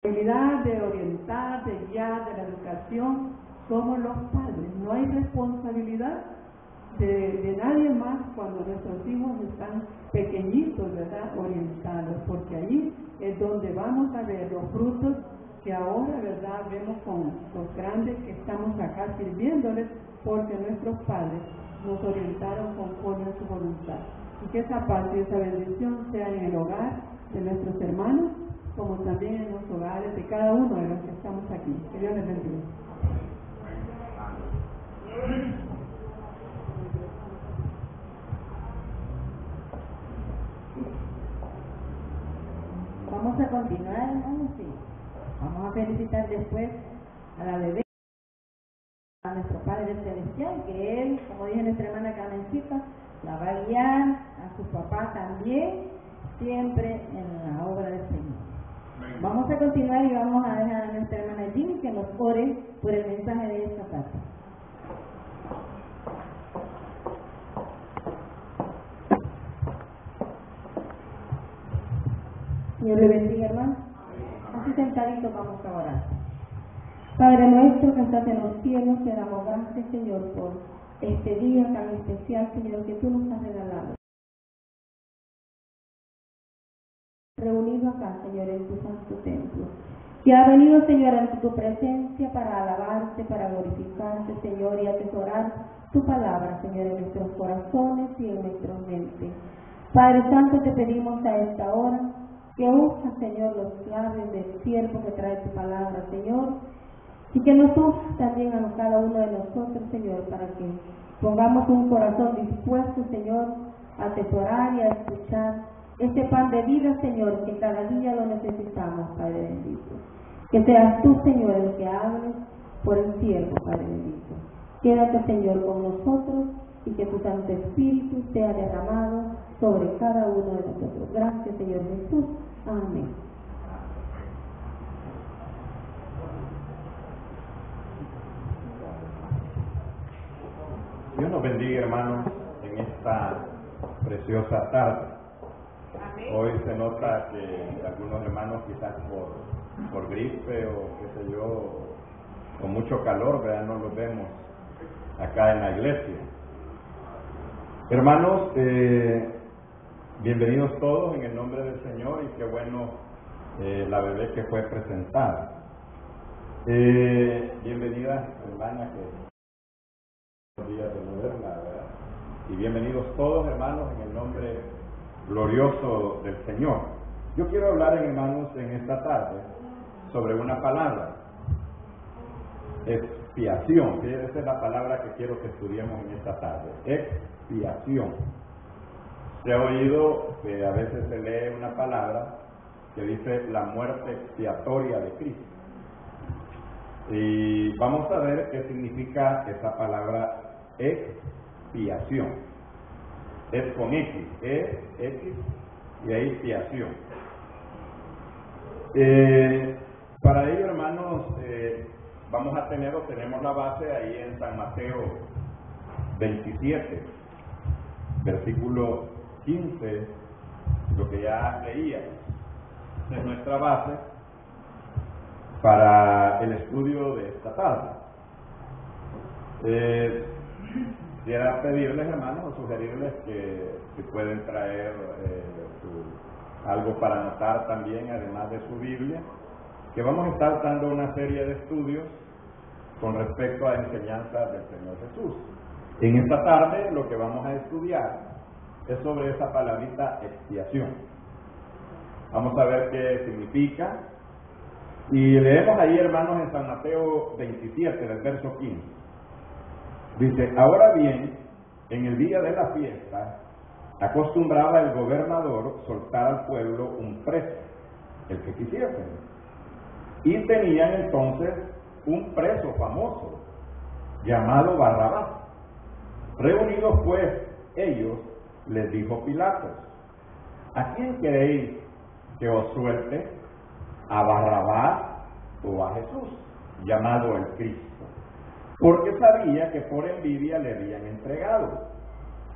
responsabilidad de orientar, de guiar, de la educación, somos los padres. No hay responsabilidad de nadie más cuando nuestros hijos están pequeñitos, ¿verdad? Orientados, porque allí es donde vamos a ver los frutos que ahora, ¿verdad?, vemos con los grandes que estamos acá sirviéndoles, porque nuestros padres nos orientaron conforme a su voluntad. Y que esa paz y esa bendición sea en el hogar de nuestros hermanos, como también en los hogares de cada uno de los que estamos aquí. Que Dios les bendiga. Vamos a continuar, hermanos, sí. Vamos a felicitar después a la bebé, a nuestro Padre Celestial, que Él, como dice nuestra hermana Carmencita, la va a guiar, a su papá también, siempre en la obra del Señor. Vamos a continuar y vamos a dejar a nuestra hermana Jimmy que nos ore por el mensaje de esta tarde. Dios le bendiga, hermano. Así sentadito vamos a orar. Padre nuestro que estás en los cielos, te damos gracias, Señor, por este día tan especial, Señor, que tú nos has regalado. Reunido acá, Señor, en tu santo templo. Que ha venido, Señor, ante tu presencia para alabarte, para glorificarte, Señor, y atesorar tu palabra, Señor, en nuestros corazones y en nuestras mentes. Padre Santo, te pedimos a esta hora que usa, Señor, los labios del siervo que trae tu palabra, Señor, y que nos usa también a cada uno de nosotros, Señor, para que pongamos un corazón dispuesto, Señor, a atesorar y a escuchar este pan de vida, Señor, que cada día lo necesitamos, Padre bendito. Que seas tú, Señor, el que hables por el siervo, Padre bendito. Quédate, Señor, con nosotros y que tu Santo Espíritu sea derramado sobre cada uno de nosotros. Gracias, Señor Jesús. Amén. Dios nos bendiga, hermanos, en esta preciosa tarde. Amén. Hoy se nota que algunos hermanos quizás por gripe o qué sé yo, con mucho calor, ¿verdad? No los vemos acá en la iglesia. Hermanos, bienvenidos todos en el nombre del Señor y qué bueno la bebé que fue presentada. Bienvenida, hermana, que los días de moderna, ¿verdad? Y bienvenidos todos, hermanos, en el nombre glorioso del Señor. Yo quiero hablar, hermanos, en esta tarde sobre una palabra, expiación. Esa es la palabra que quiero que estudiemos en esta tarde, expiación. Se ha oído que a veces se lee una palabra que dice la muerte expiatoria de Cristo. Y vamos a ver qué significa esa palabra expiación. Es con X, X y ahí expiación. Para ello, hermanos, tenemos la base ahí en San Mateo 27, versículo 15, lo que ya leíamos. Es nuestra base para el estudio de esta tarde. Quisiera pedirles, hermanos, o sugerirles que si pueden traer algo para anotar también, además de su Biblia, que vamos a estar dando una serie de estudios con respecto a enseñanzas del Señor Jesús. En esta tarde lo que vamos a estudiar es sobre esa palabrita expiación. Vamos a ver qué significa. Y leemos ahí, hermanos, en San Mateo 27, del verso 15. Dice: ahora bien, en el día de la fiesta, acostumbraba el gobernador soltar al pueblo un preso, el que quisiese. Y tenían entonces un preso famoso, llamado Barrabás. Reunidos pues ellos, les dijo Pilato: ¿a quién queréis que os suelte? ¿A Barrabás o a Jesús, llamado el Cristo? Porque sabía que por envidia le habían entregado.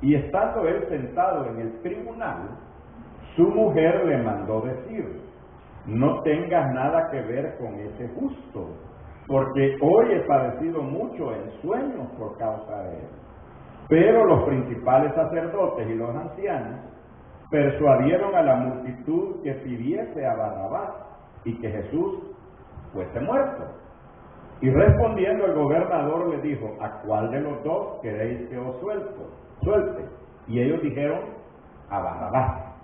Y estando él sentado en el tribunal, su mujer le mandó decir: no tengas nada que ver con ese justo, porque hoy he padecido mucho en sueños por causa de él. Pero los principales sacerdotes y los ancianos persuadieron a la multitud que pidiese a Barrabás y que Jesús fuese muerto. Y respondiendo el gobernador le dijo: ¿a cuál de los dos queréis que os suelte? Y ellos dijeron: a Barrabás.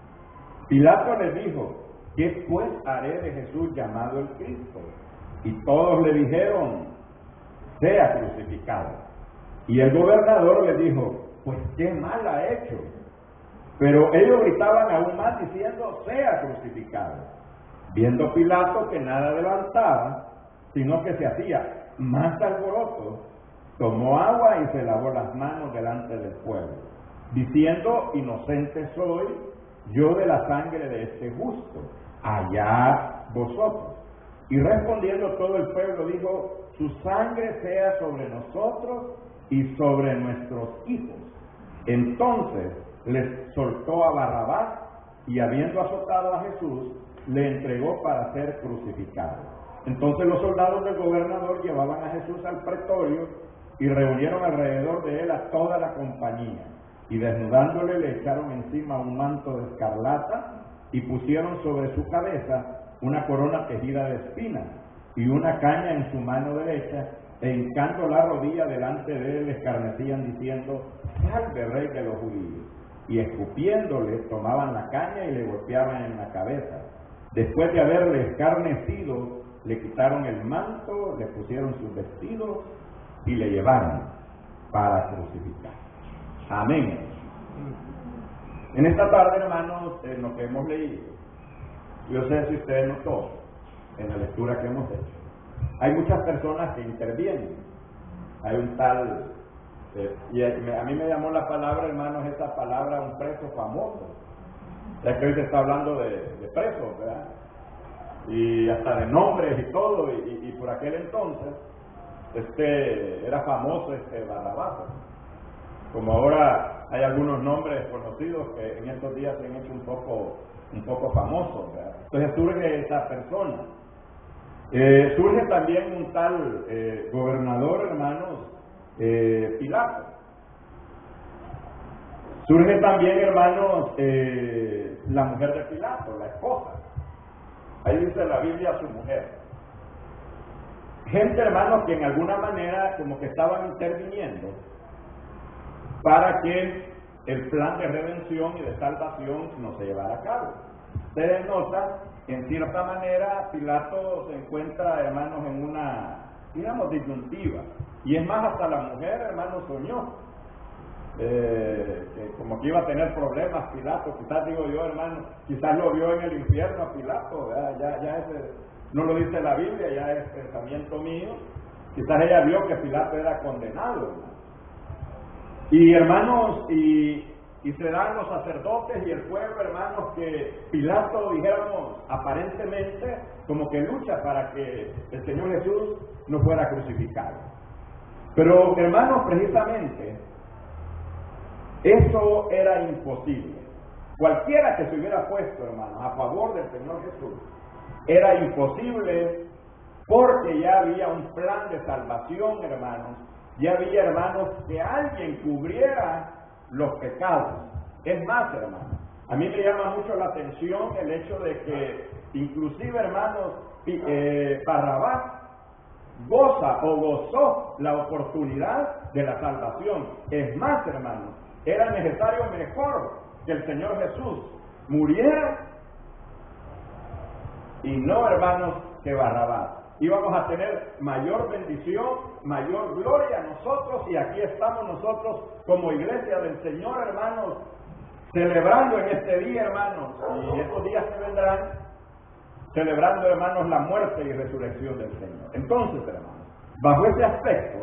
Pilato les dijo: ¿qué pues haré de Jesús llamado el Cristo? Y todos le dijeron: sea crucificado. Y el gobernador le dijo: pues qué mal ha hecho. Pero ellos gritaban aún más diciendo: sea crucificado. Viendo Pilato que nada adelantaba, sino que se hacía más alboroto, tomó agua y se lavó las manos delante del pueblo, diciendo: inocente soy yo de la sangre de este justo, allá vosotros. Y respondiendo todo el pueblo dijo: su sangre sea sobre nosotros y sobre nuestros hijos. Entonces les soltó a Barrabás, y habiendo azotado a Jesús, le entregó para ser crucificado. Entonces los soldados del gobernador llevaban a Jesús al pretorio y reunieron alrededor de él a toda la compañía, y desnudándole le echaron encima un manto de escarlata y pusieron sobre su cabeza una corona tejida de espinas y una caña en su mano derecha, e hincando la rodilla delante de él le escarnecían diciendo: salve, rey de los judíos. Y escupiéndole tomaban la caña y le golpeaban en la cabeza. Después de haberle escarnecido, le quitaron el manto, le pusieron sus vestidos y le llevaron para crucificar. Amén. En esta tarde, hermanos, en lo que hemos leído, yo sé si usted notó en la lectura que hemos hecho, hay muchas personas que intervienen. Hay un tal, y a mí me llamó la palabra, hermanos, esa palabra, un preso famoso. Ya que hoy se está hablando de presos, ¿verdad? Y hasta de nombres y todo, y por aquel entonces, era famoso Barrabás. Como ahora hay algunos nombres conocidos que en estos días se han hecho un poco famosos, ¿verdad? Entonces surge esa persona. Surge también un tal gobernador, hermanos, Pilato. Surge también, hermanos, la mujer de Pilato, la esposa. Ahí dice la Biblia su mujer. Gente, hermanos, que en alguna manera como que estaban interviniendo para que el plan de redención y de salvación no se llevara a cabo. Ustedes notan, en cierta manera, Pilato se encuentra, hermanos, en una, digamos, disyuntiva. Y es más, hasta la mujer, hermanos, soñó que como que iba a tener problemas Pilato. Quizás, digo yo, hermano, quizás lo vio en el infierno a Pilato, ¿verdad? Ya ese, no lo dice la Biblia, ya es pensamiento mío. Quizás ella vio que Pilato era condenado, hermano. Y hermanos, y se dan los sacerdotes y el pueblo, hermanos, que Pilato, dijéramos, aparentemente como que lucha para que el Señor Jesús no fuera crucificado. Pero, hermanos, precisamente eso era imposible. Cualquiera que se hubiera puesto, hermanos, a favor del Señor Jesús, era imposible, porque ya había un plan de salvación, hermanos. Ya había, hermanos, que alguien cubriera los pecados. Es más, hermanos, a mí me llama mucho la atención el hecho de que inclusive, hermanos, Barrabás goza o gozó la oportunidad de la salvación. Es más, hermanos, era necesario mejor que el Señor Jesús muriera y no, hermanos, que Barrabás. Íbamos a tener mayor bendición, mayor gloria a nosotros, y aquí estamos nosotros como iglesia del Señor, hermanos, celebrando en este día, hermanos, y estos días que vendrán, celebrando, hermanos, la muerte y resurrección del Señor. Entonces, hermanos, bajo ese aspecto,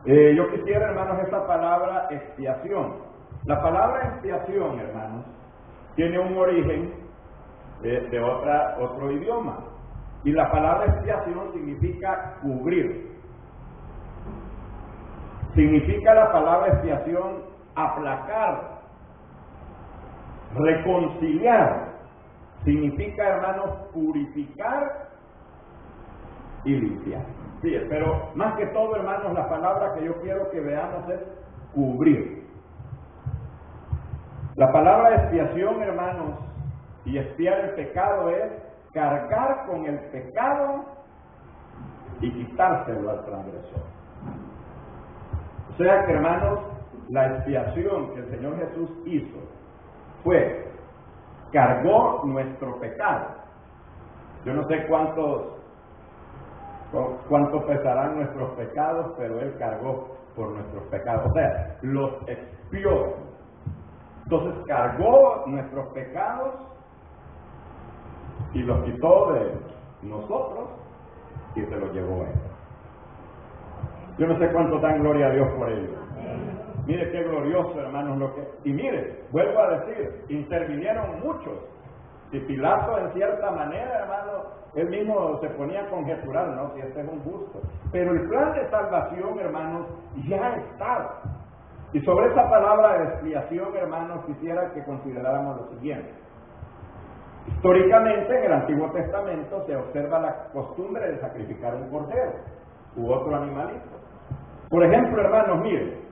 yo quisiera, hermanos, esta palabra expiación. La palabra expiación, hermanos, tiene un origen de otro idioma. Y la palabra expiación significa cubrir. Significa la palabra expiación aplacar, reconciliar, significa, hermanos, purificar y limpiar. Sí, pero más que todo, hermanos, la palabra que yo quiero que veamos es cubrir. La palabra expiación, hermanos, y expiar el pecado es cargar con el pecado y quitárselo al transgresor. O sea que, hermanos, la expiación que el Señor Jesús hizo fue, cargó nuestro pecado. Yo no sé cuánto pesarán nuestros pecados, pero Él cargó por nuestros pecados. O sea, los expió. Entonces cargó nuestros pecados y los quitó de nosotros y se los llevó a Él. Yo no sé cuánto dan gloria a Dios por ello. Mire qué glorioso, hermanos, lo que... Y mire, vuelvo a decir, intervinieron muchos. Y Pilato, en cierta manera, hermano, él mismo se ponía a conjeturar, ¿no? Si este es un justo. Pero el plan de salvación, hermanos, ya estaba. Y sobre esa palabra de expiación, hermanos, quisiera que consideráramos lo siguiente. Históricamente, en el Antiguo Testamento se observa la costumbre de sacrificar un cordero u otro animalito. Por ejemplo, hermanos, miren,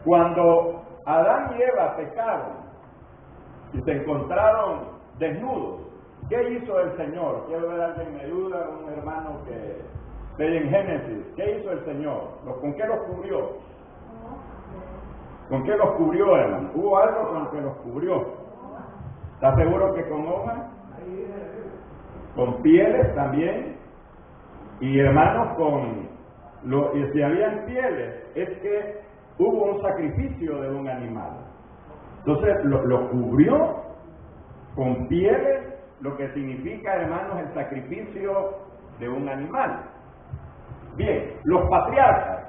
cuando Adán y Eva pecaron y se encontraron desnudos, ¿qué hizo el Señor? Quiero ver a alguien me ayuda, un hermano que lee en Génesis. ¿Qué hizo el Señor? ¿Con qué los cubrió? ¿Con qué los cubrió, hermano? ¿Hubo algo con que los cubrió? ¿Está seguro que con hojas? Con pieles también. Y hermanos, y si habían pieles, es que hubo un sacrificio de un animal. Entonces lo cubrió con pieles, lo que significa, hermanos, el sacrificio de un animal. Bien, los patriarcas,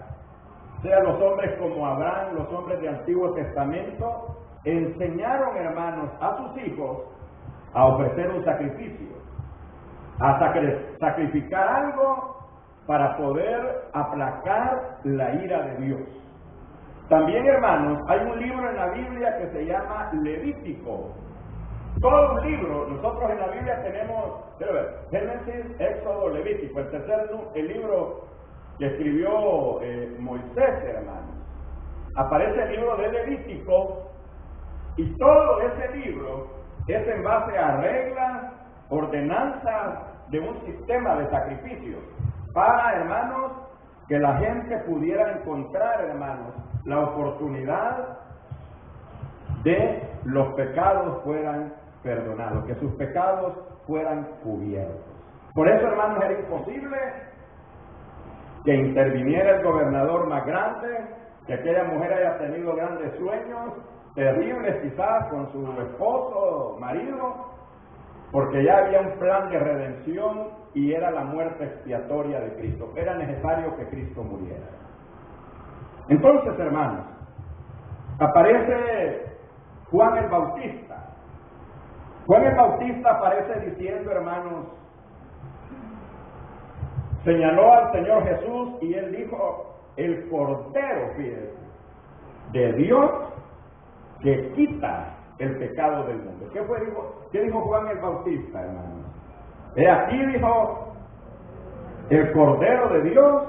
sean los hombres como Abraham, los hombres del Antiguo Testamento, enseñaron, hermanos, a sus hijos a ofrecer un sacrificio, a sacrificar algo para poder aplacar la ira de Dios. También, hermanos, hay un libro en la Biblia que se llama Levítico. Todo un libro, nosotros en la Biblia tenemos, quiero ver, Génesis, Éxodo, Levítico. El libro que escribió Moisés, hermanos. Aparece el libro de Levítico y todo ese libro es en base a reglas, ordenanzas de un sistema de sacrificios para, hermanos, que la gente pudiera encontrar, hermanos, la oportunidad de los pecados fueran perdonados, que sus pecados fueran cubiertos. Por eso, hermanos, era imposible que interviniera el gobernador más grande, que aquella mujer haya tenido grandes sueños, terribles quizás con su esposo, marido, porque ya había un plan de redención y era la muerte expiatoria de Cristo. Era necesario que Cristo muriera. Entonces, hermanos, aparece Juan el Bautista. Juan el Bautista aparece diciendo, hermanos, señaló al Señor Jesús y él dijo, el Cordero, fíjense, de Dios que quita el pecado del mundo. ¿Qué dijo Juan el Bautista, hermanos? Aquí dijo, el Cordero de Dios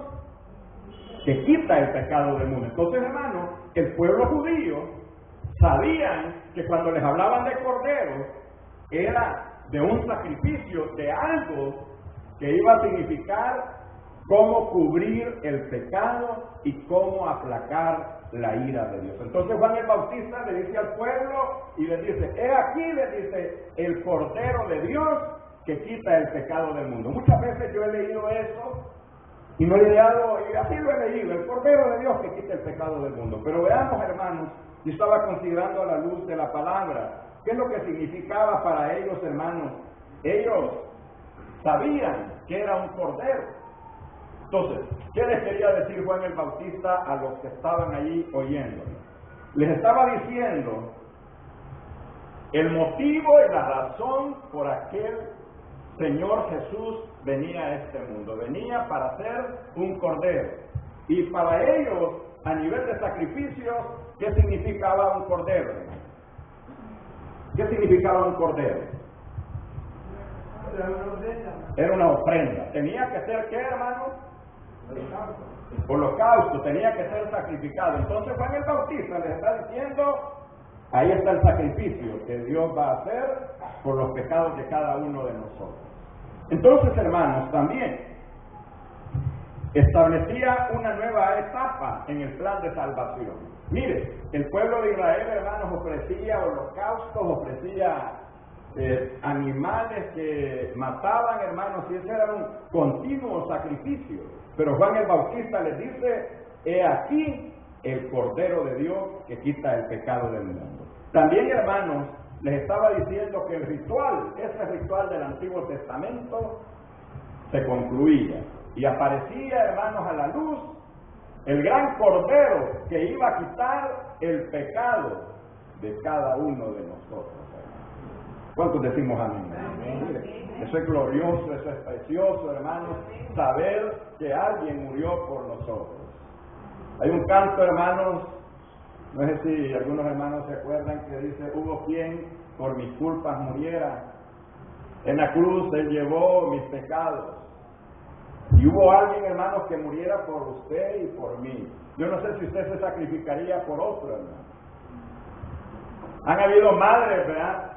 que quita el pecado del mundo. Entonces, hermanos, el pueblo judío sabían que cuando les hablaban de Cordero, era de un sacrificio, de algo que iba a significar cómo cubrir el pecado y cómo aplacar la ira de Dios. Entonces Juan el Bautista le dice al pueblo y le dice, he aquí, le dice, el Cordero de Dios que quita el pecado del mundo. Muchas veces yo he leído eso y no he ideado, y así lo he leído, el Cordero de Dios que quita el pecado del mundo. Pero veamos, hermanos, yo estaba considerando a la luz de la palabra, ¿qué es lo que significaba para ellos, hermanos? Ellos sabían que era un cordero. Entonces, ¿qué les quería decir Juan el Bautista a los que estaban allí oyéndolo? Les estaba diciendo el motivo y la razón por aquel Señor Jesús venía a este mundo. Venía para ser un cordero. Y para ellos, a nivel de sacrificio, ¿qué significaba un cordero? ¿Qué significaba un cordero? Era una ofrenda. Tenía que ser, ¿qué, hermano? Holocausto, tenía que ser sacrificado. Entonces Juan el Bautista les está diciendo, ahí está el sacrificio que Dios va a hacer por los pecados de cada uno de nosotros. Entonces, hermanos, también establecía una nueva etapa en el plan de salvación. Mire, el pueblo de Israel, hermanos, ofrecía holocaustos, ofrecía animales que mataban, hermanos, y ese era un continuo sacrificio. Pero Juan el Bautista les dice, he aquí el Cordero de Dios que quita el pecado del mundo. También, hermanos, les estaba diciendo que el ritual, ese ritual del Antiguo Testamento, se concluía. Y aparecía, hermanos, a la luz el gran Cordero que iba a quitar el pecado de cada uno de nosotros. ¿Cuántos decimos amén? Amén. Eso es glorioso, eso es precioso, hermanos, saber que alguien murió por nosotros. Hay un canto, hermanos, no sé si algunos hermanos se acuerdan, que dice, hubo quien por mis culpas muriera, en la cruz Él llevó mis pecados. Y hubo alguien, hermanos, que muriera por usted y por mí. Yo no sé si usted se sacrificaría por otro, hermano. Han habido madres, ¿verdad?,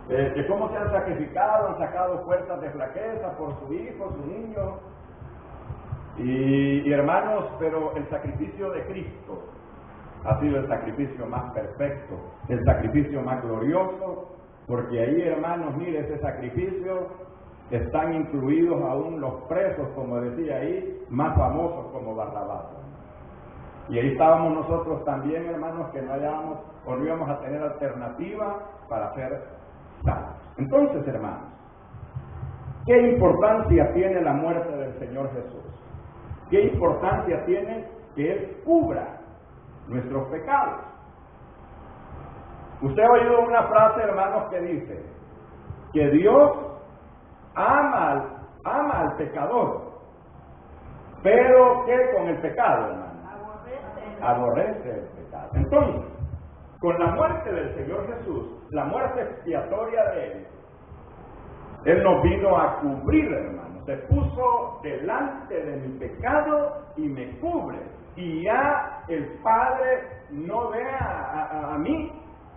que cómo se han sacrificado, han sacado fuerzas de flaqueza por su hijo, su niño. Y hermanos, pero el sacrificio de Cristo ha sido el sacrificio más perfecto, el sacrificio más glorioso, porque ahí, hermanos, mire, ese sacrificio están incluidos aún los presos, como decía ahí, más famosos como Barrabás. Y ahí estábamos nosotros también, hermanos, que no hallábamos o no íbamos a tener alternativa para ser salvos. Entonces, hermanos, ¿qué importancia tiene la muerte del Señor Jesús? ¿Qué importancia tiene que Él cubra nuestros pecados? Usted ha oído una frase, hermanos, que dice que Dios ama al pecador, pero ¿qué con el pecado, hermano? Aborrece el pecado. Entonces, con la muerte del Señor Jesús, la muerte expiatoria de Él nos vino a cubrir, hermano. Se puso delante de mi pecado y me cubre. Y ya el Padre no ve a mí,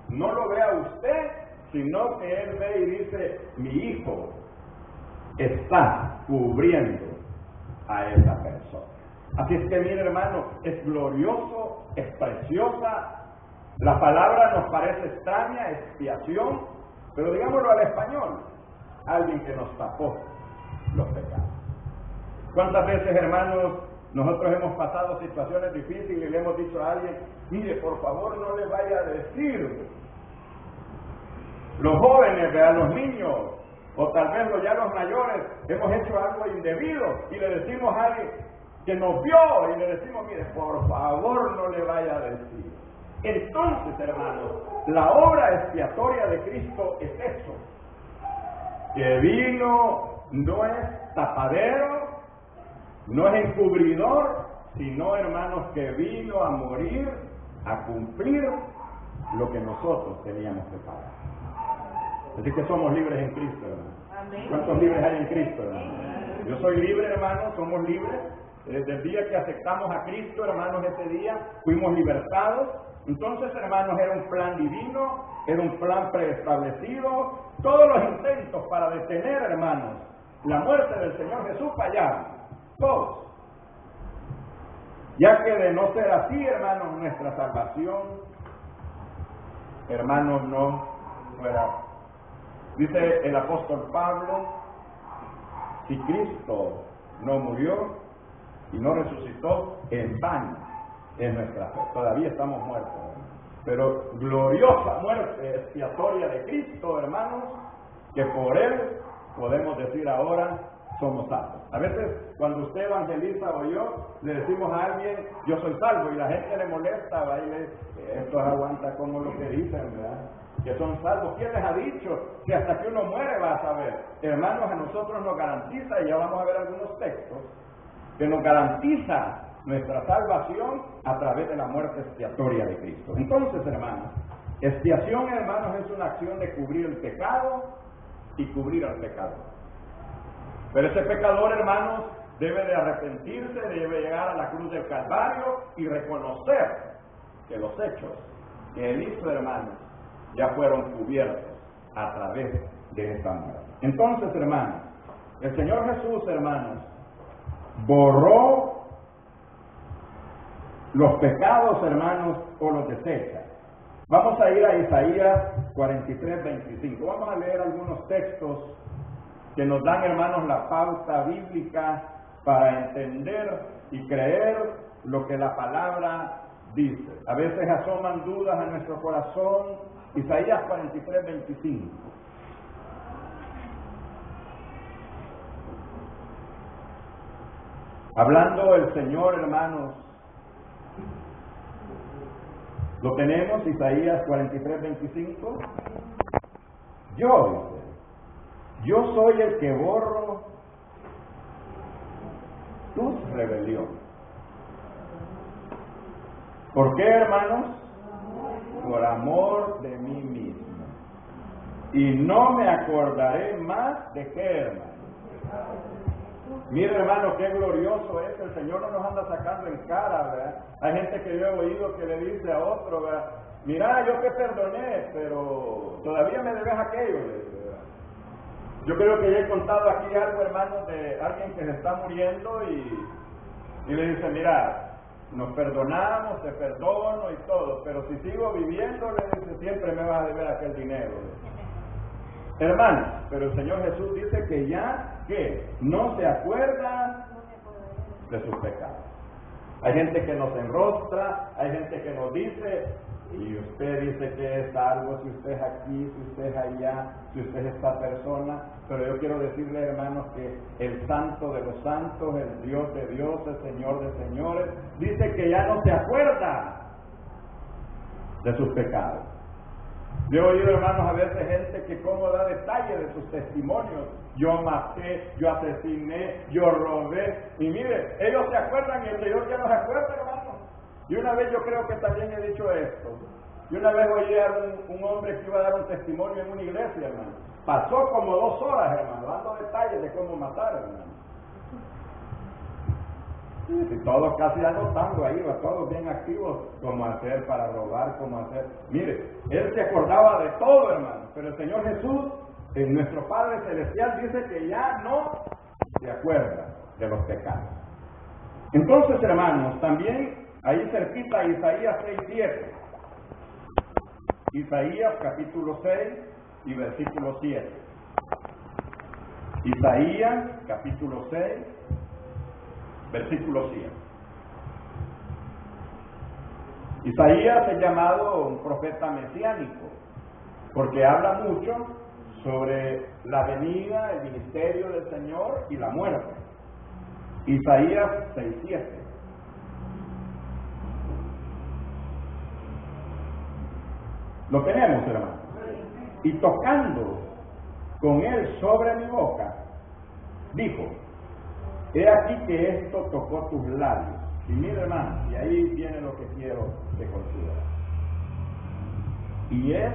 no lo ve a usted, sino que Él ve y dice, mi Hijo está cubriendo a esa persona. Así es que, mire, hermano, es glorioso, es preciosa. La palabra nos parece extraña, expiación, pero digámoslo al español, alguien que nos tapó los pecados. ¿Cuántas veces, hermanos, nosotros hemos pasado situaciones difíciles y le hemos dicho a alguien, mire, por favor no le vaya a decir? Los jóvenes, a los niños, o tal vez ya los mayores, hemos hecho algo indebido y le decimos a alguien que nos vio y le decimos, mire, por favor no le vaya a decir. Entonces, hermanos, la obra expiatoria de Cristo es eso, que vino, no es tapadero, no es encubridor, sino, hermanos, que vino a morir, a cumplir lo que nosotros teníamos que pagar. Así que somos libres en Cristo, hermano. ¿Cuántos libres hay en Cristo, hermano? Yo soy libre, hermano, somos libres. Desde el día que aceptamos a Cristo, hermanos, ese día fuimos libertados. Entonces, hermanos, era un plan divino, era un plan preestablecido. Todos los intentos para detener, hermanos, la muerte del Señor Jesús fallaron. Todos. Ya que de no ser así, hermanos, nuestra salvación, hermanos, no fuera. Dice el apóstol Pablo, si Cristo no murió y no resucitó, en vano es nuestra fe. Todavía estamos muertos, hermanos. Pero gloriosa muerte expiatoria de Cristo, hermanos, que por Él podemos decir ahora somos salvos. A veces cuando usted evangeliza o yo, le decimos a alguien, yo soy salvo, y la gente le molesta, va y le esto aguanta como lo que dicen, ¿verdad? Que son salvos. ¿Quién les ha dicho que hasta que uno muere va a saber? Hermanos, a nosotros nos garantiza, y ya vamos a ver algunos textos, que nos garantiza nuestra salvación a través de la muerte expiatoria de Cristo. Entonces, hermanos, expiación, hermanos, es una acción de cubrir el pecado, y cubrir al pecador. Pero ese pecador, hermanos, debe de arrepentirse, debe llegar a la cruz del Calvario y reconocer que los hechos que él hizo, hermanos, ya fueron cubiertos a través de esta muerte. Entonces, hermanos, el Señor Jesús, hermanos, borró los pecados, hermanos, o los desecha. Vamos a ir a Isaías 43:25. Vamos a leer algunos textos que nos dan, hermanos, la pauta bíblica para entender y creer lo que la palabra dice. A veces asoman dudas a nuestro corazón. Isaías 43:25. Hablando el Señor, hermanos, lo tenemos, Isaías 43:25. Yo, dice, yo soy el que borro tus rebeliones. ¿Por qué, hermanos? Por amor de mí mismo. Y no me acordaré más de qué, hermanos. Mire, hermano, qué glorioso es. El Señor no nos anda sacando en cara, ¿verdad? Hay gente que yo he oído que le dice a otro, ¿verdad? Mira, yo te perdoné, pero todavía me debes aquello, ¿verdad? Yo creo que ya he contado aquí algo, hermano, de alguien que se está muriendo y le dice, mira, nos perdonamos, te perdono y todo, pero si sigo viviendo, le dice, siempre me vas a deber aquel dinero, ¿verdad? Hermanos, pero el Señor Jesús dice que ya, ¿qué? No se acuerda de sus pecados. Hay gente que nos enrostra, hay gente que nos dice, y usted dice que es algo, si usted es aquí, si usted es allá, si usted es esta persona, pero yo quiero decirle, hermanos, que el Santo de los Santos, el Dios de Dios, el Señor de Señores, dice que ya no se acuerda de sus pecados. Yo he oído, hermanos, a veces gente que como da detalle de sus testimonios. Yo maté, yo asesiné, yo robé. Y mire, ellos se acuerdan y el Señor ya no se acuerda, hermanos. Y una vez yo creo que también he dicho esto. Y una vez oí a un hombre que iba a dar un testimonio en una iglesia, hermano. Pasó como 2 horas, hermano, dando detalles de cómo matar, hermano. Y todos casi anotando ahí, todos bien activos, cómo hacer para robar, cómo hacer. Mire, él se acordaba de todo, hermano, pero el Señor Jesús, nuestro Padre Celestial, dice que ya no se acuerda de los pecados. Entonces, hermanos, también ahí cerquita Isaías 6:7. Isaías capítulo 6 y versículo 7. Isaías capítulo 6. Versículo 100. Isaías es llamado un profeta mesiánico porque habla mucho sobre la venida, el ministerio del Señor y la muerte. Isaías 6:7. Lo tenemos, hermano. Y tocando con él sobre mi boca, dijo, he aquí que esto tocó tus labios. Y mira, hermano, y ahí viene lo que quiero que consideres. Y es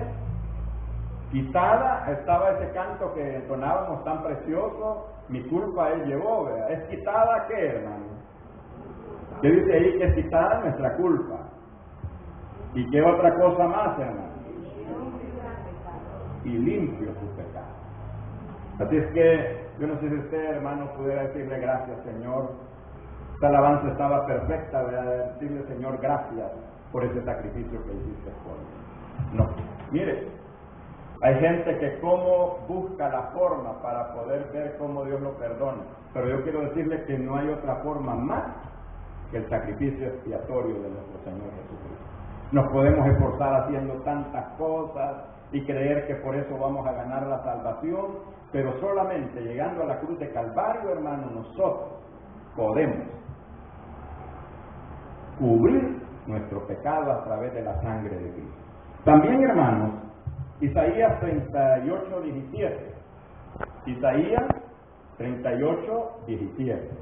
quitada, estaba ese canto que entonábamos tan precioso, mi culpa él llevó, ¿verdad? ¿Es quitada qué, hermano? ¿Qué dice ahí que es quitada nuestra culpa? ¿Y qué otra cosa más, hermano? Y limpio sus pecados. Así es que yo no sé si usted, hermano, pudiera decirle gracias, Señor. Esta alabanza estaba perfecta, ¿verdad? Decirle, Señor, gracias por ese sacrificio que hiciste por mí. No, mire, hay gente que como busca la forma para poder ver cómo Dios lo perdona, pero yo quiero decirle que no hay otra forma más que el sacrificio expiatorio de nuestro Señor Jesucristo. Nos podemos esforzar haciendo tantas cosas y creer que por eso vamos a ganar la salvación, pero solamente llegando a la cruz de Calvario, hermano, nosotros podemos cubrir nuestro pecado a través de la sangre de Cristo. También, hermanos, Isaías 38:17. Isaías 38:17.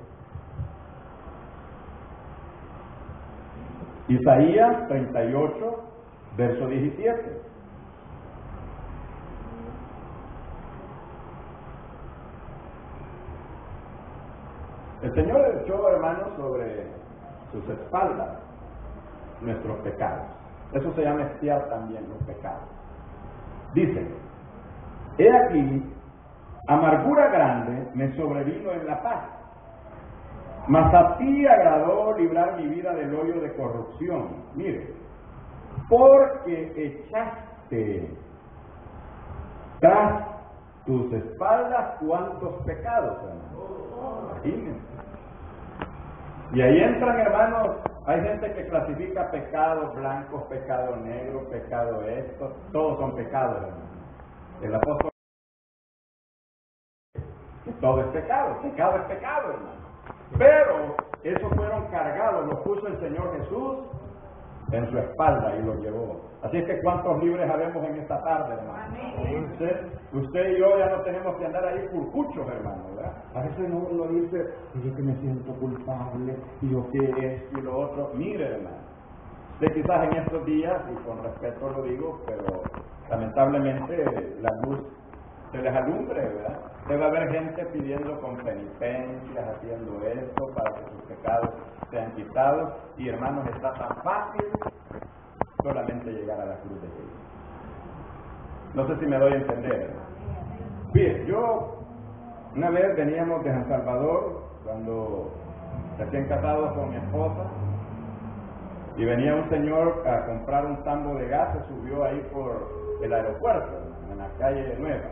Isaías 38, verso 17. El Señor echó, hermanos, sobre sus espaldas nuestros pecados. Eso se llama expiar también los pecados. Dice: he aquí, amargura grande me sobrevino en la paz, mas a ti agradó librar mi vida del hoyo de corrupción. Mire, porque echaste tras tus espaldas cuántos pecados, hermanos. Imagínense. Y ahí entran, hermanos, hay gente que clasifica pecados blancos, pecado negro, pecado esto, todos son pecados, hermanos. El apóstol, que todo es pecado es pecado, hermano. Pero esos fueron cargados, los puso el Señor Jesús en su espalda y los llevó. Así es que ¿cuántos libres habemos en esta tarde, hermano? Usted y yo ya no tenemos que andar ahí curcuchos, hermano, ¿verdad? A veces uno dice, yo que me siento culpable, y yo que esto y lo otro. Mire, hermano, usted quizás en estos días, y con respeto lo digo, pero lamentablemente la luz se les alumbre, ¿verdad? Debe haber gente pidiendo con penitencias, haciendo esto para que sus pecados sean quitados, y hermanos, está tan fácil solamente llegar a la cruz de Cristo. No sé si me doy a entender. Bien, yo una vez veníamos de San Salvador, cuando recién casados con mi esposa, y venía un señor a comprar un tambo de gas, se subió ahí por el aeropuerto, en la calle Nueva.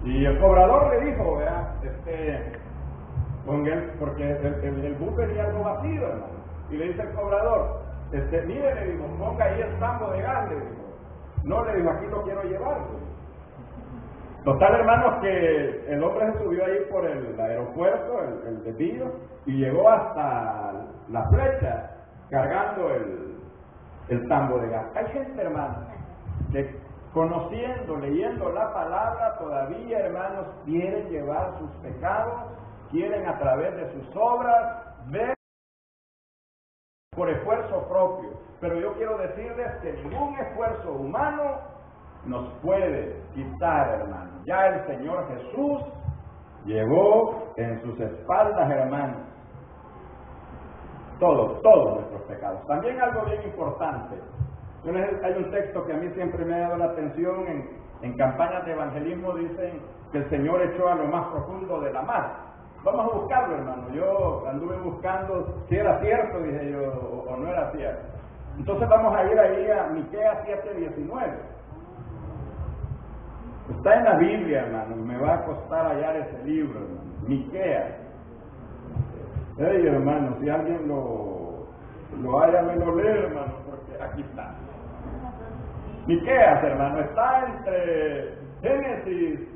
Y el cobrador le dijo, ¿verdad? Con él, porque el bus venía algo vacío, hermano. Y le dice el cobrador, mire, le digo, ponga ahí el tambo de gas, le digo. No, le digo, aquí lo quiero llevar. Total, hermanos, que el hombre se subió ahí por el aeropuerto, el desvío, y llegó hasta la flecha cargando el tambo de gas. Hay gente, hermanos, que conociendo, leyendo la palabra, todavía, hermanos, quieren llevar sus pecados, quieren a través de sus obras ver por esfuerzo propio. Pero yo quiero decirles que ningún esfuerzo humano nos puede quitar, hermanos. Ya el Señor Jesús llevó en sus espaldas, hermanos, todos nuestros pecados. También algo bien importante. Hay un texto que a mí siempre me ha dado la atención, en campañas de evangelismo dicen que el Señor echó a lo más profundo de la mar. Vamos a buscarlo, hermano. Yo anduve buscando si era cierto, dije yo, o no era cierto. Entonces vamos a ir ahí a Miqueas 7:19. Está en la Biblia, hermano. Me va a costar hallar ese libro, hermano. Miqueas. Hey, hermano, si alguien lo haya, me lo lee, hermano, porque aquí está. Miqueas, hermano, está entre Génesis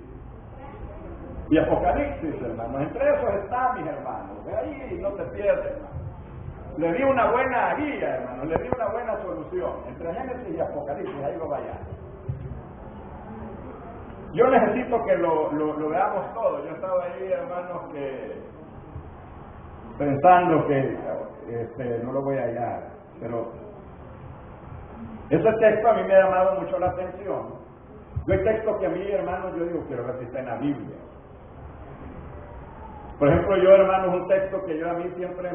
y Apocalipsis, hermano. Entre esos está, mis hermanos. De ahí no te pierdes, hermano. Le di una buena guía, hermano. Le di una buena solución. Entre Génesis y Apocalipsis, ahí lo vaya. Yo necesito que lo veamos todo. Yo estaba ahí, hermanos, pensando que no lo voy a hallar, pero ese texto a mí me ha llamado mucho la atención. Hay textos que a mí, hermanos, yo digo, quiero ver si está en la Biblia. Por ejemplo, yo, hermanos, un texto que yo a mí siempre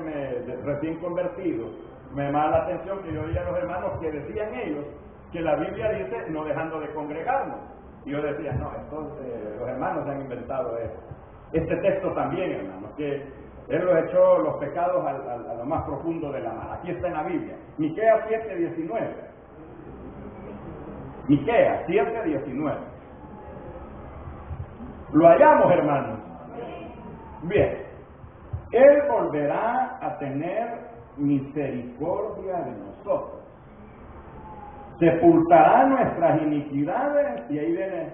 recién convertido, me llamaba la atención, que yo oía a los hermanos que decían ellos que la Biblia dice no dejando de congregarnos. Y yo decía, no, los hermanos se han inventado esto. Este texto también, hermanos, que Él los echó los pecados a lo más profundo de la mar. Aquí está en la Biblia. Miqueas 7:19. Miqueas 7:19. Lo hallamos, hermanos. Bien. Él volverá a tener misericordia de nosotros. Sepultará nuestras iniquidades, y ahí viene,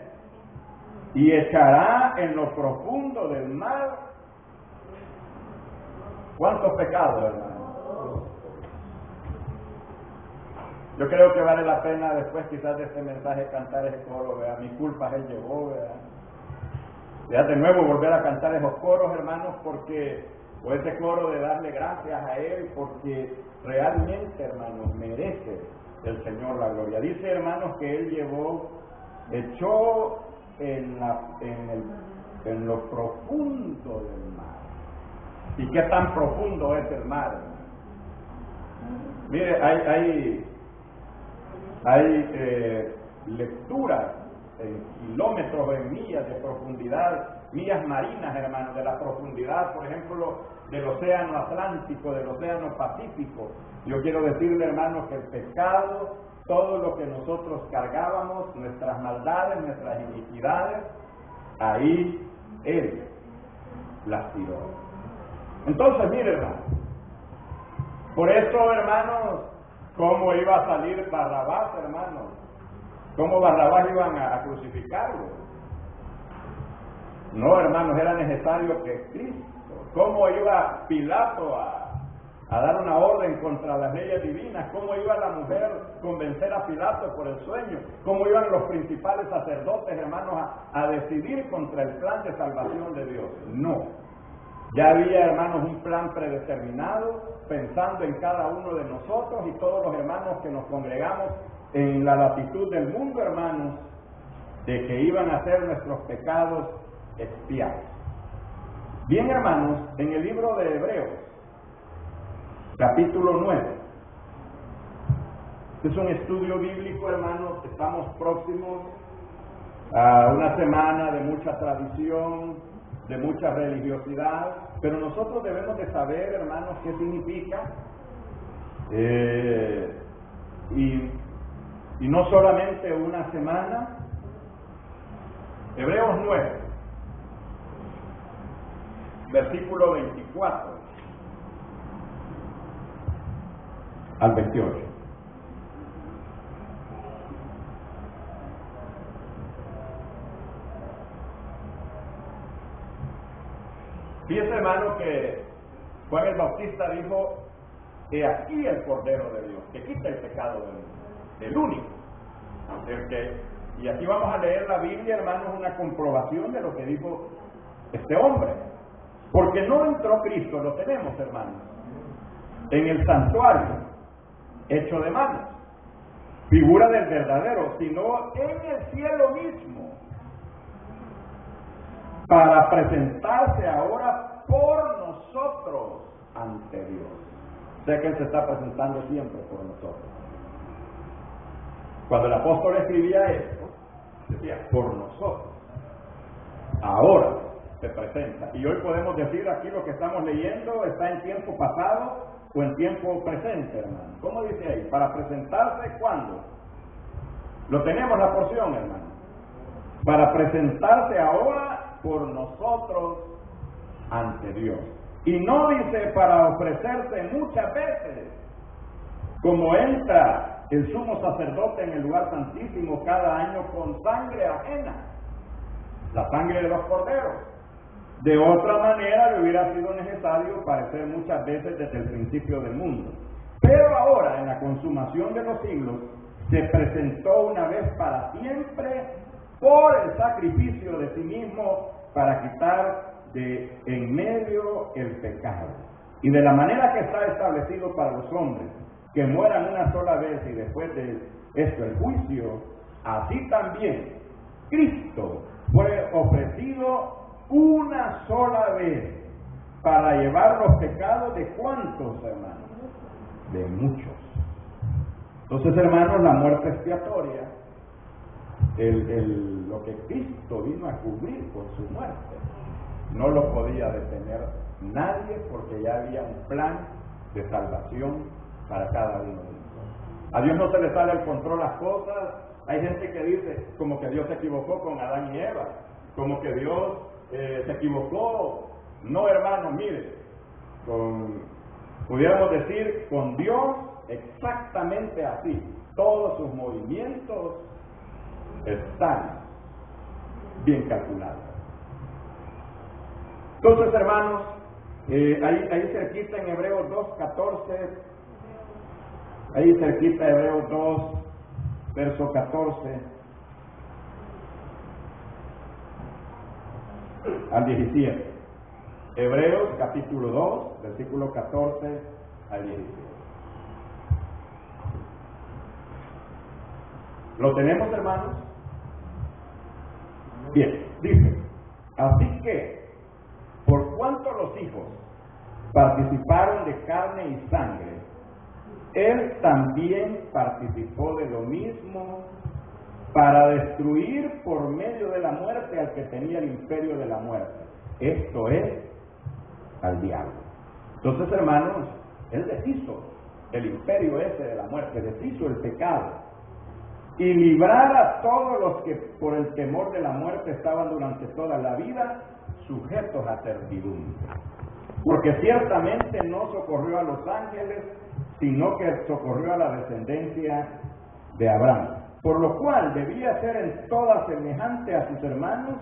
y echará en lo profundo del mar. ¿Cuántos pecados, hermano? Yo creo que vale la pena después quizás de este mensaje cantar ese coro, ¿verdad? Mis culpas Él llevó, ¿verdad? Ya de nuevo volver a cantar esos coros, hermanos, o ese coro de darle gracias a Él, porque realmente, hermanos, merece el Señor la gloria. Dice, hermanos, que Él echó en lo profundo del mar. ¿Y qué tan profundo es el mar? Mire, hay lecturas en kilómetros, en millas de profundidad, millas marinas, hermanos, de la profundidad, por ejemplo, del océano Atlántico, del océano Pacífico. Yo quiero decirle, hermanos, que el pecado, todo lo que nosotros cargábamos, nuestras maldades, nuestras iniquidades, ahí Él las tiró. Entonces, mire, hermano, por eso, hermanos, ¿cómo iba a salir Barrabás, hermanos? ¿Cómo Barrabás iban a crucificarlo? No, hermanos, era necesario que Cristo. ¿Cómo iba Pilato a dar una orden contra las leyes divinas? ¿Cómo iba la mujer a convencer a Pilato por el sueño? ¿Cómo iban los principales sacerdotes, hermanos, a decidir contra el plan de salvación de Dios? No. Ya había, hermanos, un plan predeterminado, pensando en cada uno de nosotros y todos los hermanos que nos congregamos en la latitud del mundo, hermanos, de que iban a ser nuestros pecados expiados. Bien, hermanos, en el libro de Hebreos, capítulo 9, es un estudio bíblico, hermanos. Estamos próximos a una semana de mucha tradición, de mucha religiosidad, pero nosotros debemos de saber, hermanos, qué significa, y no solamente una semana. Hebreos 9, versículo 24 al 28. Fíjese, hermano, que Juan el Bautista dijo: he aquí el Cordero de Dios, que quita el pecado del mundo, el único. Y aquí vamos a leer la Biblia, hermanos, una comprobación de lo que dijo este hombre. Porque no entró Cristo, lo tenemos, hermanos, en el santuario hecho de manos, figura del verdadero, sino en el cielo mismo, para presentarse ahora por nosotros ante Dios. Sé que Él se está presentando siempre por nosotros. Cuando el apóstol escribía esto, decía, por nosotros. Ahora se presenta. Y hoy podemos decir aquí lo que estamos leyendo está en tiempo pasado o en tiempo presente, hermano. ¿Cómo dice ahí? Para presentarse, ¿cuándo? Lo tenemos la porción, hermano. Para presentarse ahora por nosotros ante Dios. Y no dice para ofrecerse muchas veces, como entra el sumo sacerdote en el lugar santísimo cada año con sangre ajena, la sangre de los corderos. De otra manera le hubiera sido necesario padecer muchas veces desde el principio del mundo. Pero ahora, en la consumación de los siglos, se presentó una vez para siempre por el sacrificio de sí mismo para quitar de en medio el pecado. Y de la manera que está establecido para los hombres, que mueran una sola vez y después de esto el juicio, así también Cristo fue ofrecido una sola vez para llevar los pecados de ¿cuántos, hermanos? De muchos. Entonces, hermanos, la muerte expiatoria, lo que Cristo vino a cubrir con su muerte, no lo podía detener nadie, porque ya había un plan de salvación para cada uno de nosotros. A Dios no se le sale al control las cosas. Hay gente que dice como que Dios se equivocó con Adán y Eva, como que Dios se equivocó. No, hermanos, mire, pudiéramos decir con Dios exactamente así. Todos sus movimientos están bien calculados. Entonces, hermanos, ahí cerquita en Hebreos 2:14, ahí cerquita Hebreos 2, verso 14 al 17. Hebreos capítulo 2, versículo 14 al 17. ¿Lo tenemos, hermanos? Bien, dice: así que, por cuanto los hijos participaron de carne y sangre, Él también participó de lo mismo para destruir por medio de la muerte al que tenía el imperio de la muerte. Esto es, al diablo. Entonces, hermanos, Él deshizo el imperio ese de la muerte, deshizo el pecado y librar a todos los que por el temor de la muerte estaban durante toda la vida sujetos a servidumbre. Porque ciertamente no socorrió a los ángeles, sino que socorrió a la descendencia de Abraham. Por lo cual debía ser en toda semejante a sus hermanos,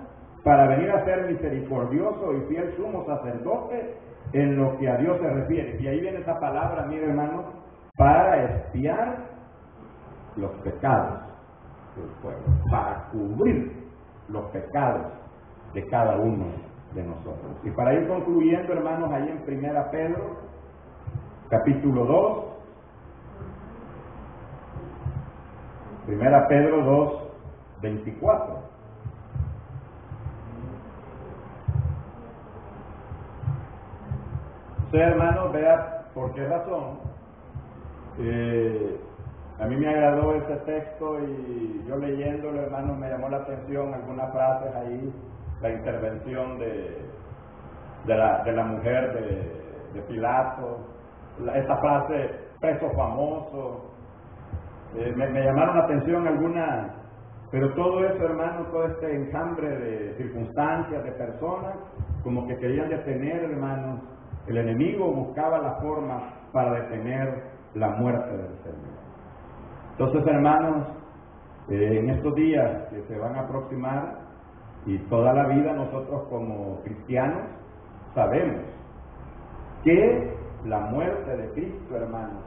para venir a ser misericordioso y fiel sumo sacerdote en lo que a Dios se refiere. Y ahí viene esa palabra, mire hermanos, para expiar los pecados del pueblo, para cubrir los pecados de cada uno de nosotros. Y para ir concluyendo, hermanos, ahí en 1 Pedro, capítulo 2, 1 Pedro 2, 24. Usted, hermanos, vea por qué razón a mí me agradó ese texto, y yo leyéndolo, hermanos, me llamó la atención algunas frases ahí, la intervención de la mujer de Pilato, esta frase, preso famoso, me llamaron la atención algunas, pero todo eso, hermanos, todo este enjambre de circunstancias, de personas, como que querían detener, hermanos, el enemigo buscaba la forma para detener la muerte del Señor. Entonces, hermanos, en estos días que se van a aproximar, y toda la vida nosotros como cristianos sabemos que la muerte de Cristo, hermanos,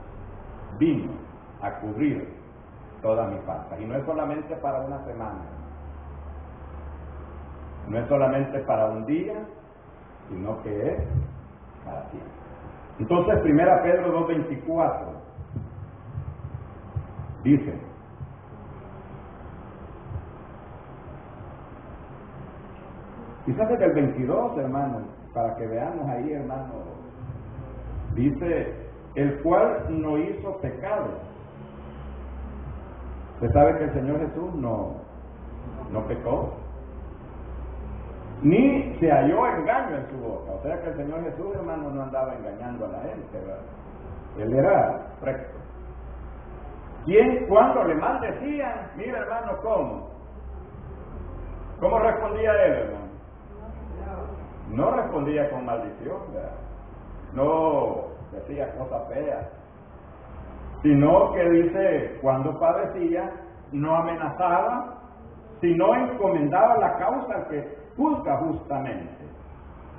vino a cubrir todas mis faltas. Y no es solamente para una semana, no es solamente para un día, sino que es para siempre. Entonces, 1 Pedro 2:24 dice: quizás desde el 22, hermanos, para que veamos ahí, hermanos, dice, el cual no hizo pecado. Usted sabe que el Señor Jesús no pecó, ni se halló engaño en su boca. O sea que el Señor Jesús, hermano, no andaba engañando a la gente, ¿verdad? Él era recto. Cuando le maldecían, mira, hermano, ¿cómo respondía él, hermano? No respondía con maldición, ¿verdad? No decía cosas feas, sino que dice, cuando padecía, no amenazaba, sino encomendaba la causa al que juzga justamente.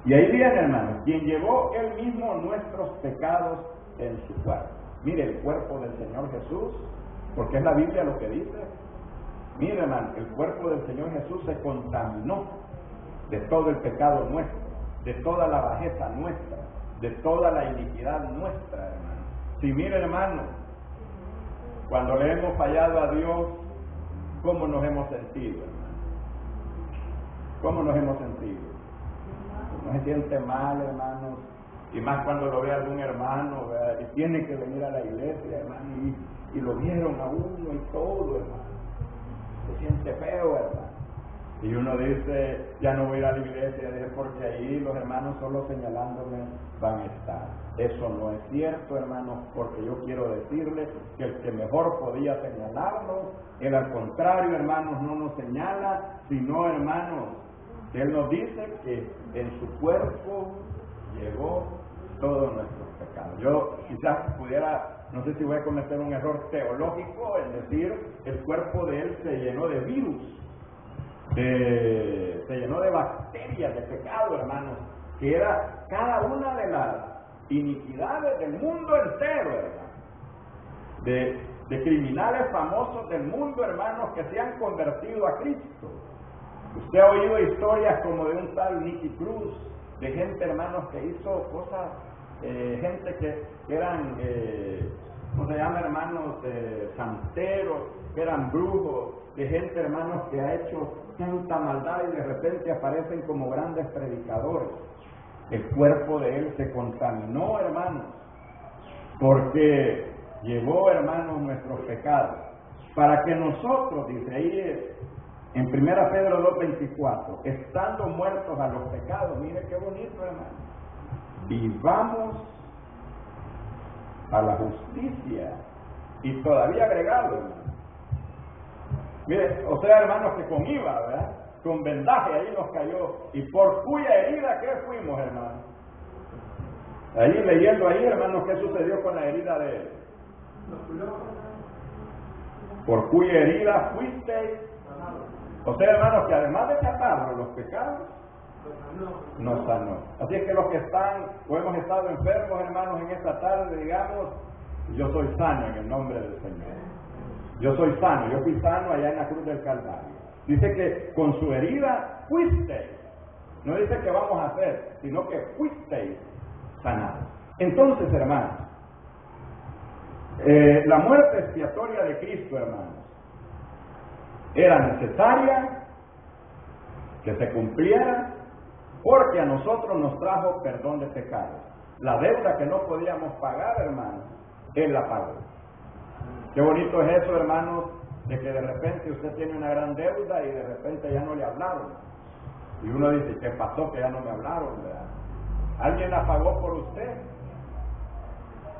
Y ahí viene, hermano, quien llevó él mismo nuestros pecados en su cuerpo. Mire el cuerpo del Señor Jesús, porque es la Biblia lo que dice. Mire, hermano, el cuerpo del Señor Jesús se contaminó de todo el pecado nuestro, de toda la bajeza nuestra, de toda la iniquidad nuestra, hermano. Si mire, hermano, cuando le hemos fallado a Dios, ¿cómo nos hemos sentido, hermano? ¿Cómo nos hemos sentido? No se siente mal, hermanos, y más cuando lo ve algún hermano, ¿verdad? Y tiene que venir a la iglesia, hermano, y lo vieron a uno y todo, hermano. Se siente feo, hermano. Y uno dice, ya no voy a ir a la iglesia, porque ahí los hermanos solo señalándome van a estar. Eso no es cierto, hermanos, porque yo quiero decirles que el que mejor podía señalarnos, él al contrario, hermanos, no nos señala, sino, hermanos, que él nos dice que en su cuerpo llevó todos nuestros pecados. Yo quizás pudiera, no sé si voy a cometer un error teológico en decir, el cuerpo de él se llenó de virus, se llenó de bacterias, de pecado, hermanos, que era cada una de las iniquidades del mundo entero, hermano, de criminales famosos del mundo, hermanos, que se han convertido a Cristo. Usted ha oído historias como de un tal Nicky Cruz, de gente, hermanos, que hizo cosas, gente que eran, ¿cómo se llama, hermanos? Santeros, que eran brujos, de gente, hermanos, que ha hecho tanta maldad y de repente aparecen como grandes predicadores. el cuerpo de Él se contaminó, hermanos, porque llevó, hermanos, nuestros pecados, para que nosotros, dice ahí en 1 Pedro 2:24, estando muertos a los pecados, mire qué bonito, hermano, vivamos a la justicia, y todavía agregado, hermano. Mire, o sea, hermanos, que con IVA, ¿verdad? Con vendaje ahí nos cayó, y por cuya herida, ¿qué fuimos, hermanos? Ahí leyendo ahí, hermanos, ¿qué sucedió con la herida de él? Por cuya herida fuisteis. O sea, hermanos, que además de sacarnos los pecados, nos sanó. Así es que los que están o hemos estado enfermos, hermanos, en esta tarde, digamos, yo soy sano en el nombre del Señor. Yo soy sano, yo fui sano allá en la cruz del Calvario. Dice que con su herida fuisteis. No dice que vamos a hacer, sino que fuisteis sanados. Entonces, hermanos, la muerte expiatoria de Cristo, hermanos, era necesaria que se cumpliera, porque a nosotros nos trajo perdón de pecados. La deuda que no podíamos pagar, hermanos, Él la pagó. Qué bonito es eso, hermanos, de que de repente usted tiene una gran deuda y de repente ya no le hablaron. Y uno dice, ¿qué pasó que ya no me hablaron, verdad? ¿Alguien la pagó por usted?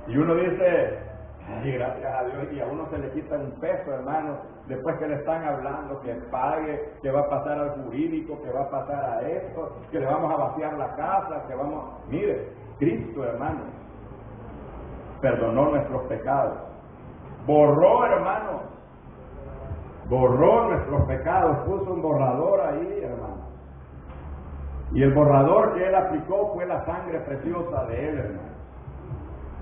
Y uno dice, ay, gracias a Dios, y a uno se le quita un peso, hermano, después que le están hablando, que pague, que va a pasar al jurídico, que va a pasar a esto, que le vamos a vaciar la casa, que vamos... Mire, Cristo, hermano, perdonó nuestros pecados, borró, hermano, borró nuestros pecados, puso un borrador ahí, hermano, y el borrador que Él aplicó fue la sangre preciosa de Él, hermano.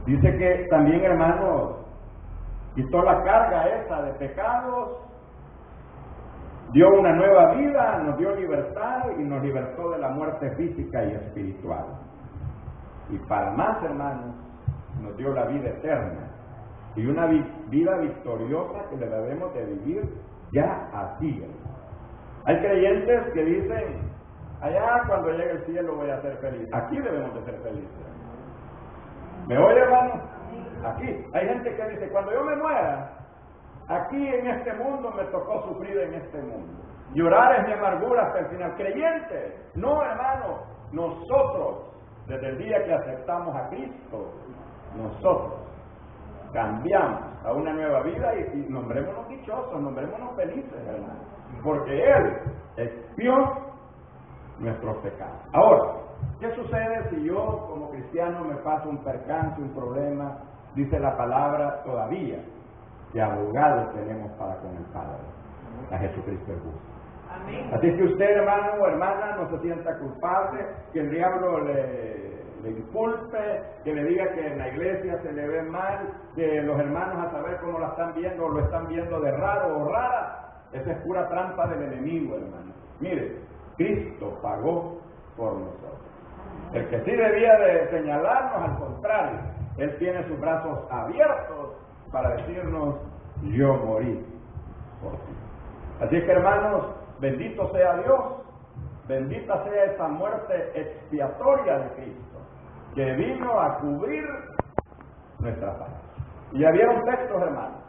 Dice que también, hermanos, quitó la carga esa de pecados, dio una nueva vida, nos dio libertad y nos libertó de la muerte física y espiritual. Y para más, hermanos, nos dio la vida eterna y una vida victoriosa que le debemos de vivir ya aquí. Hay creyentes que dicen, allá cuando llegue el cielo voy a ser feliz. Aquí debemos de ser felices. ¿Me oye, hermano? Aquí. Hay gente que dice, cuando yo me muera, aquí en este mundo me tocó sufrir en este mundo. Llorar es mi amargura hasta el final. Creyentes, no, hermano, nosotros, desde el día que aceptamos a Cristo, nosotros cambiamos a una nueva vida y nombrémonos dichosos, nombrémonos felices, hermano, porque Él expió nuestros pecados. Ahora, ¿qué sucede si yo como cristiano me paso un percance, un problema? Dice la palabra todavía que abogado tenemos para con el Padre, a Jesucristo el justo. Amén. Así que usted, hermano o hermana, no se sienta culpable, que el diablo le inculpe, que le diga que en la iglesia se le ve mal, que los hermanos a saber cómo la están viendo o lo están viendo de raro o rara. Esa es pura trampa del enemigo, hermano. Mire, Cristo pagó por nosotros. El que sí debía de señalarnos, al contrario, Él tiene sus brazos abiertos para decirnos, yo morí por ti. Así que, hermanos, bendito sea Dios, bendita sea esa muerte expiatoria de Cristo, que vino a cubrir nuestra falta. Y había un texto, hermanos,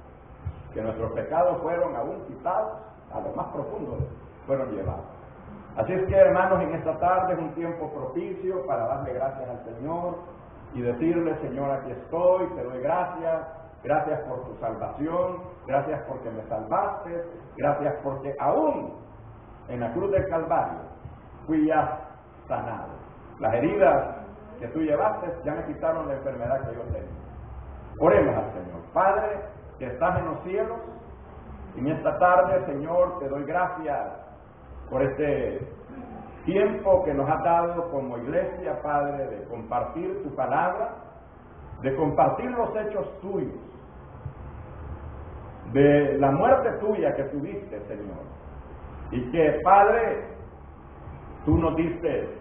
que nuestros pecados fueron aún quitados, a lo más profundo fueron llevados. Así es que, hermanos, en esta tarde es un tiempo propicio para darle gracias al Señor y decirle, Señor, aquí estoy, te doy gracias, gracias por tu salvación, gracias porque me salvaste, gracias porque aún en la cruz del Calvario fui ya sanado. Las heridas que tú llevaste ya me quitaron la enfermedad que yo tengo. Oremos al Señor. Padre, que estás en los cielos, en esta tarde, Señor, te doy gracias por este tiempo que nos has dado como iglesia, Padre, de compartir tu palabra, de compartir los hechos tuyos, de la muerte tuya que tuviste, Señor, y que, Padre, tú nos diste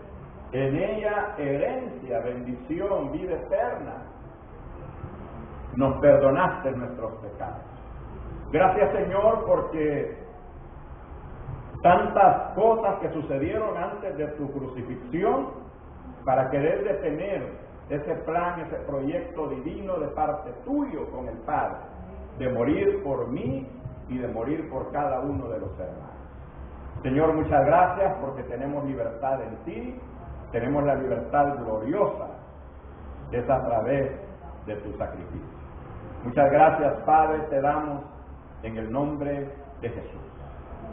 en ella herencia, bendición, vida eterna. Nos perdonaste nuestros pecados. Gracias, Señor, porque tantas cosas que sucedieron antes de tu crucifixión para querer detener ese plan, ese proyecto divino de parte tuyo con el Padre, de morir por mí y de morir por cada uno de los hermanos. Señor, muchas gracias porque tenemos libertad en ti, tenemos la libertad gloriosa, que es a través de tu sacrificio. Muchas gracias, Padre, te damos en el nombre de Jesús.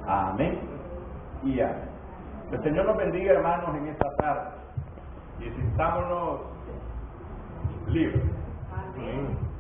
Amén y amén. El Señor nos bendiga, hermanos, en esta tarde, y sintámonos libres. Amén.